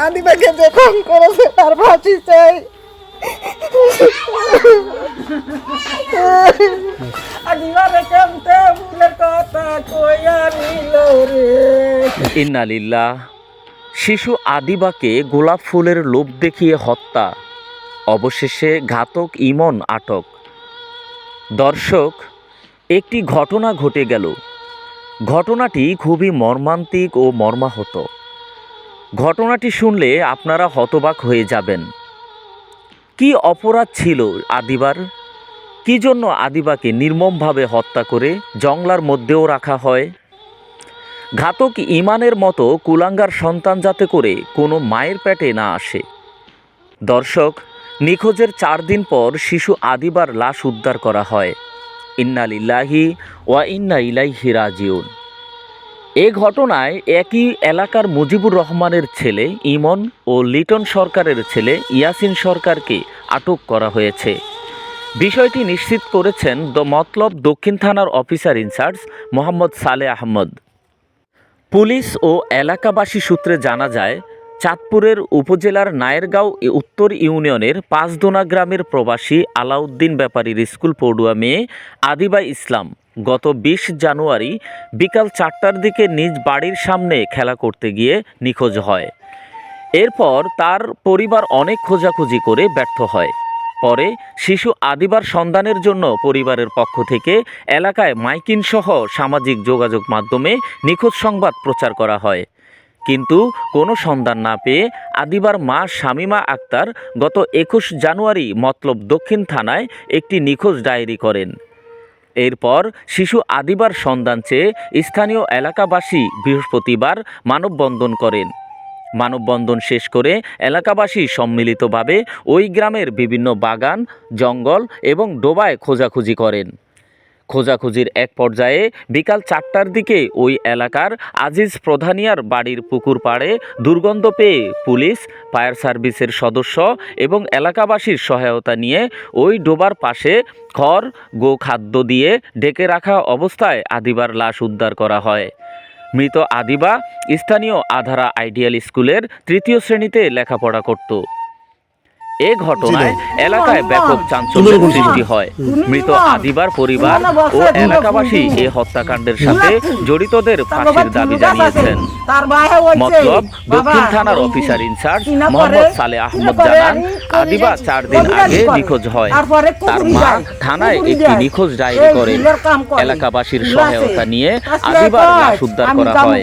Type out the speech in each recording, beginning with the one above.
আদিবাকে যে খুন করেছে তার ফাঁসি চাই। আদিবারে কেমতে ভুলের কথা কইয়া নিল রে। ইন্না লিল্লাহ। শিশু আদিবাকে গোলাপ ফুলের লোভ দেখিয়ে হত্যা, অবশেষে ঘাতক ইমন আটক। দর্শক, একটি ঘটনা ঘটে গেল। ঘটনাটি খুবই মর্মান্তিক ও মর্মাহত। ঘটনাটি শুনলে আপনারা হতবাক হয়ে যাবেন। কি অপরাধ ছিল আদিবার? কি জন্য আদিবাকে নির্মমভাবে হত্যা করে জংলার মধ্যেও রাখা হয়? ঘাতক ইমানের মতো কুলাঙ্গার সন্তান যাতে করে কোনো মায়ের পেটে না আসে। দর্শক, নিখোঁজের 4 দিন পর শিশু আদিবার লাশ উদ্ধার করা হয়। ইন্না লিল্লাহি ওয়া ইন্না ইলাইহি রাজিউন। এ ঘটনায় একই এলাকার মুজিবুর রহমানের ছেলে ইমন ও লিটন সরকারের ছেলে ইয়াসিন সরকারকে আটক করা হয়েছে। বিষয়টি নিশ্চিত করেছেন মতলব দক্ষিণ থানার অফিসার ইনচার্জ মোহাম্মদ সালে আহমদ। পুলিশ ও এলাকাবাসী সূত্রে জানা যায়, চাঁদপুরের উপজেলার নায়েরগাঁও উত্তর ইউনিয়নের পাঁচদোনা গ্রামের প্রবাসী আলাউদ্দিন ব্যাপারীর স্কুল পড়ুয়া মেয়ে আদিবা ইসলাম গত 20 জানুয়ারি বিকাল 4টার দিকে নিজ বাড়ির সামনে খেলা করতে গিয়ে নিখোঁজ হয়। এরপর তার পরিবার অনেক খোঁজাখুঁজি করে ব্যর্থ হয়। পরে শিশু আদিবার সন্ধানের জন্য পরিবারের পক্ষ থেকে এলাকায় মাইকিং সহ সামাজিক যোগাযোগ মাধ্যমে নিখোঁজ সংবাদ প্রচার করা হয়। কিন্তু কোনো সন্ধান না পেয়ে আদিবার মা শামিমা আক্তার গত 21 জানুয়ারি মতলব দক্ষিণ থানায় একটি নিখোঁজ ডায়েরি করেন। এরপর শিশু আদিবার সন্ধান চেয়ে স্থানীয় এলাকাবাসী বৃহস্পতিবার মানববন্ধন করেন। মানববন্ধন শেষ করে এলাকাবাসী সম্মিলিতভাবে ওই গ্রামের বিভিন্ন বাগান, জঙ্গল এবং ডোবায় খোঁজাখুঁজি করেন। খোঁজাখুঁজির এক পর্যায়ে বিকাল 4টার দিকে ওই এলাকার আজিজ প্রধানিয়ার বাড়ির পুকুর পাড়ে দুর্গন্ধ পেয়ে পুলিশ, ফায়ার সার্ভিসের সদস্য এবং এলাকাবাসীর সহায়তা নিয়ে ওই ডোবার পাশে খড়, গোখাদ্য দিয়ে ঢেকে রাখা অবস্থায় আদিবার লাশ উদ্ধার করা হয়। মৃত আদিবা স্থানীয় আধারা আইডিয়াল স্কুলের 3য় শ্রেণীতে লেখাপড়া করত। এ ঘটনায় এলাকায় ব্যাপক চাঞ্চল্যের সৃষ্টি হয়। মৃত আদিবার পরিবার ও এলাকাবাসী এ হত্যাকাণ্ডের সাথে জড়িতদের ফাঁসির দাবি জানিয়েছেন। মতলব দক্ষিণ থানার অফিসার ইনচার্জ মোহাম্মদ সালে আহমদ জানান, আদিবা 4 দিন আগে নিখোঁজ হয়। তার মা থানায় একটি নিখোঁজ ডায়েরি করেন। এলাকাবাসীর সহায়তা নিয়ে আদিবার লাশ উদ্ধার করা হয়।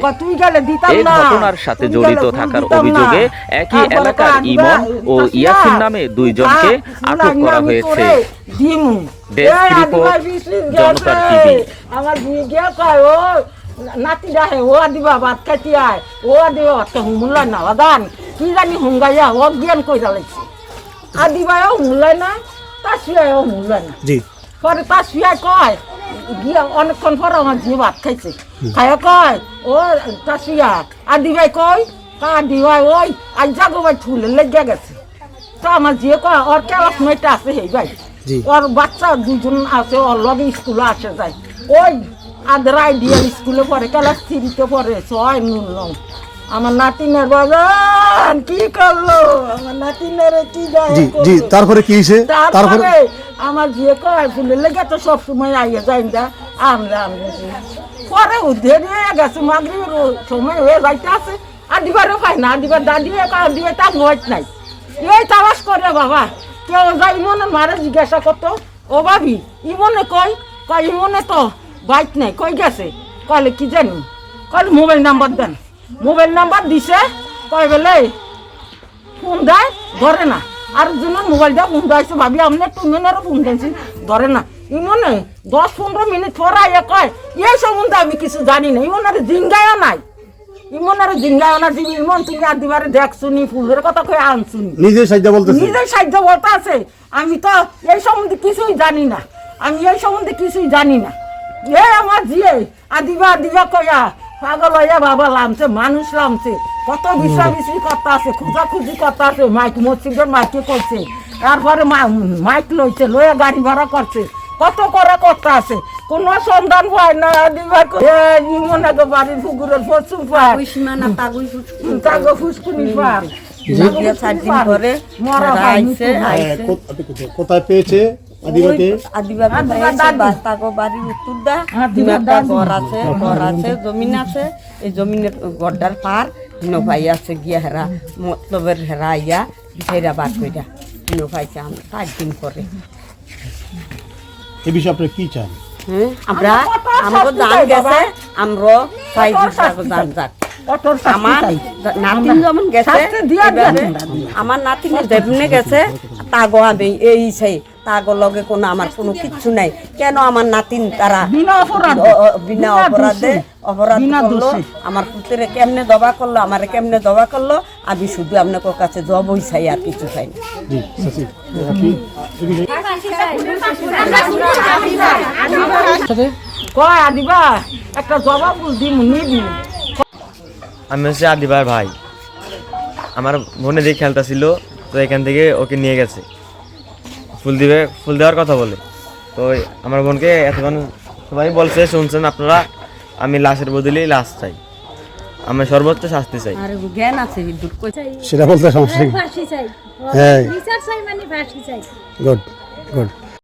এই ঘটনার সাথে জড়িত থাকার অভিযোগে একই এলাকার ইমন ও ইয়াসিন নামে 2 জনকে আটক করা হয়েছে। ডেস্ক রিপোর্ট, জনতার টিভি। আমার বিয়ে গিয়া কয় ও নাতি ডাহে ও দিবা ভাত খাইতে আয়, ও দিবা ভাত হুমুল্লা না বাদান কি জানি হুঙ্গাইয়া ও জ্ঞান কইরা লাগছে। আদিবাও হুমুল্লায় না, তার শুয়াও হুমুল্লায় না। পরে তার শুয়ায় কয় গিয়া অনেকক্ষণ পর আমার ঝিয়ে ভাত খাইছে, খাইয়া কয় ও তার শুয়া আদিবাই কয় আদিবাই ওই আজ যাগো ভাই ঠুলে লেগে গেছে। তো আমার ঝিয়ে কয় ওর ক্লাসমেট আছে হেই ভাই, ওর বাচ্চা 2 জন আছে, ওর লগে স্কুলে আসে যায়, ওই আধারা আইডিয়াল স্কুলে পড়ে, ক্লাস 3-তে পড়ে। ছয় নুনলাম আমার নাতিনের বাগান কি করলো, আমার নাতিনের কি যায়। তারপরে কি হইছে? তারপরে আমার ঝিয়ে কয় ফুলের লেগে তো সব সময় আইয়া যাই না আমরা পরে দেরি হয়ে গেছে, মাগরিবের সময় হয়ে যাইতে আছে, আদিবারও পাই না। আদিবার দাদি আদিবার তা হয় নাই, এই তালাশ করে বাবা কেউ যাই মনে মারে জিজ্ঞাসা করতো, ও ভাবি ইমনে কয় ইমনে তো বাইক নাই, কই গেছে? কলে কি জানি, কলে মোবাইল নাম্বার দেন। মোবাইল নাম্বার দিছে, কয় বলে ফোন দেয় ধরে না, আর জনের মোবাইল দিয়ে ফোন দেওয়াছে, ভাবি আপনি টুমেনেরও ফোন দিয়েছি ধরে না। ইমনে 10-15 মিনিট পর আইয়া কয় এই সম্বন্ধে আমি কিছু জানি না, ইমনের জিঙ্গায়ও নাই, ইমনের জিঙ্গায়ও না। ইমন তুমি আদিবারে দেখছুনি, ফুলের কথা কয়ে আনছুনি, নিজের সাহায্য বলতে আছে। আমি তো এই সম্বন্ধে কিছুই জানি না, আমি এই সম্বন্ধে কিছুই জানি না। এ আমার জিয়ে আদিবা কয়া পাগল হইয়া বাবা লামছে, মানুষ লামছে, কত বিশ্রামিশ্রি কথা আছে, খোঁজাখুঁজি কথা আছে, মাইক মসজিদের মাইকে করছে, তারপরে মাইক লইছে, লইয়া গাড়ি ভাড়া করছে, কত করা কথা আছে কোন সন্ধান পায় না দিবার মনে গো বাড়ির পুকুরের পশ্চিম পার সীমানা তাগুই তাগো ফুসকুনি পার দিন পরে মরা আইছে কোথায় পেয়েছে আদিবাকে? তাগো বাড়ির উত্তর দা একটা ঘর আছে জমিন আছে এই জমিনের গড্ডার পার ভাই আছে গিয়া হেরা মতলবের হেরা ইয়া হেরা বার কইরা ভাইছে আমরা 4 দিন পরে। এই বিষয়ে আপনি কি চান? আমরা আমগো জান গেছে আমরা 5 দিন জান যাক আমার নাতিন যেমন গেছে আমার নাতিনে যেমনে গেছে তাগো আমি এই সেই তাগো লগে কোনো আমার কোনো কিচ্ছু নাই কেন আমার নাতিন তারা বিনা অপরাধে অপরাধ করলো আমার পুত্রে কেমনে দবা করলো আমারে কেমনে দবা করলো আমি শুধু আপনার কাছে জবই চাই আর কিছু চাই না। জি চাচি আপনি কয় আদিবা একটা জবাব দিম নিবি। আমি হচ্ছে আদিবার ভাই, আমার বোনে যে খেলতেছিল তো এখান থেকে ওকে নিয়ে গেছে ফুল দেওয়ার কথা বলে। তো আমার বোনকে এতক্ষণ সবাই বলছে শুনছেন আপনারা, আমি লাশের বদলে লাশ চাই, আমি সর্বোচ্চ শাস্তি চাই। আর জ্ঞান আছে সেটা বলতে সমস্যা নেই। ফাঁসি চাই, হ্যাঁ বিচার চাই মানে ফাঁসি চাই। Good good